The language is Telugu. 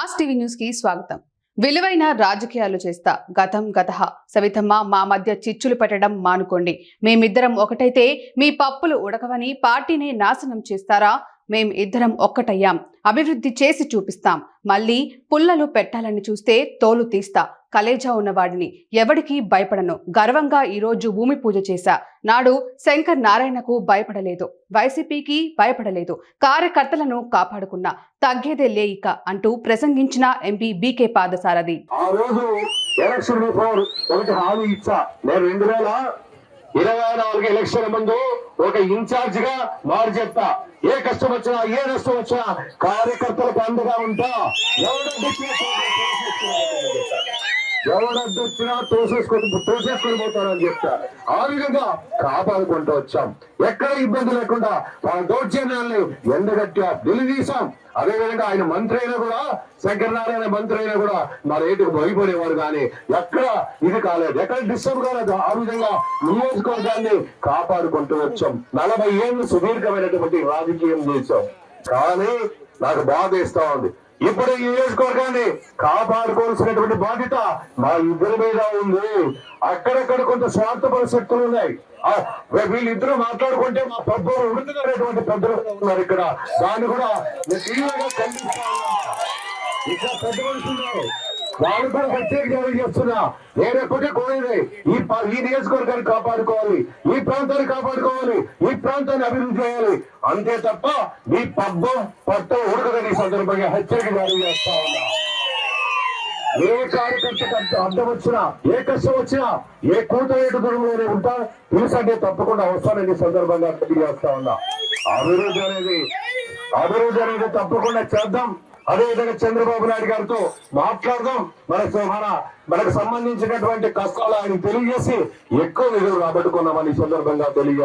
మాస్ టీవీ న్యూస్ కి స్వాగతం. విలువైన రాజకీయాలు చేస్తా గతం గతహ సవితమ్మ మా మధ్య చిచ్చులు పెట్టడం మానుకోండి. మేమిద్దరం ఒకటైతే మీ పప్పులు ఉడకవని పార్టీని నాశనం చేస్తారా? మేం ఇద్దరం ఒక్కటయ్యాం, అభివృద్ధి చేసి చూపిస్తాం. మళ్ళీ పుల్లలు పెట్టాలని చూస్తే తోలు తీస్తా. కలేజా ఉన్నవాడిని, ఎవడికి భయపడను. గర్వంగా ఈరోజు భూమి పూజ చేశా. నాడు శంకర్ నారాయణకు భయపడలేదు, వైసీపీకి భయపడలేదు, కార్యకర్తలను కాపాడుకున్నా. తగ్గేదే లేయిక అంటూ ప్రసంగించిన ఎంపీ బీకే పాదసారథి. ఆ రోజు ఎలక్షన్ బిఫోర్ ఒకటి హామీ ఇచ్చా. నేను 2024 ఎలక్షన్ ముందు ఒక ఇన్ఛార్జ్ గా మారు చెప్తా. ఏ కష్టం వచ్చినా ఏ నష్టం వచ్చినా కార్యకర్తలకు అండగా ఉంటా. ఎవడొచ్చినా తోసేసుకొని పోతారని చెప్తా. ఆ విధంగా కాపాడుకుంటూ వచ్చాం. ఎక్కడ ఇబ్బంది లేకుండా వాళ్ళ దౌర్జన్యాన్ని ఎండగట్టా నిలదీశాం. అదేవిధంగా ఆయన మంత్రి అయినా కూడా, శంకర్ నారాయణ మంత్రి అయినా కూడా మా రేటుకు భయపడేవారు కానీ ఎక్కడ ఇది కాలేదు, ఎక్కడ డిస్టర్బ్ కాలేదు. ఆ విధంగా నియోజకవర్గాన్ని కాపాడుకుంటూ వచ్చాం. 40 ఏళ్ళు సుదీర్ఘమైనటువంటి రాజకీయం చేశాం. కానీ నాకు బాధ వేస్తా ఉంది. ఇప్పుడు ఈ నియోజకవర్గాన్ని కాపాడుకోవాల్సినటువంటి బాధ్యత మా ఇద్దరి మీద ఉంది. అక్కడక్కడ కొంత స్వార్థపర శక్తులు ఉన్నాయి. వీళ్ళిద్దరూ మాట్లాడుకుంటే మా పెద్దలు ఉడుతున్నటువంటి పెద్దలు ఉన్నారు ఇక్కడ. దాన్ని కూడా తీవ్రంగా ఖండిస్తా ఉన్నా. ఇక్కడ పెద్ద మనుషులు వాళ్ళు కూడా ప్రత్యేక జారీ చేస్తున్నా. నేను ఎప్పటికీ కోరేది ఈ నియోజకవర్గాన్ని కాపాడుకోవాలి, ఈ ప్రాంతాన్ని కాపాడుకోవాలి, ఈ ప్రాంతాన్ని అభివృద్ధి చేయాలి. అంతే తప్ప మీ పబ్బం పట్టం ఉడకదని సందర్భంగా హెచ్చరిక జారీ చేస్తా ఉన్నా. ఏ కార్యకర్తకు అడ్డం వచ్చినా, ఏ కష్టం వచ్చినా, ఏ కూతవేటు దూరంలోనే ఉంటా తెలుసంటే తప్పకుండా వస్తానని సందర్భంగా తెలియజేస్తా ఉన్నా. అభివృద్ధి అనేది తప్పకుండా చేద్దాం. అదేవిధంగా చంద్రబాబు నాయుడు గారితో మాట్లాడదాం. మనకు సంబంధించినటువంటి కష్టాలు ఆయన తెలియజేసి ఎక్కువ నిధులు రాబట్టుకున్నామని సందర్భంగా తెలియజేస్తాం.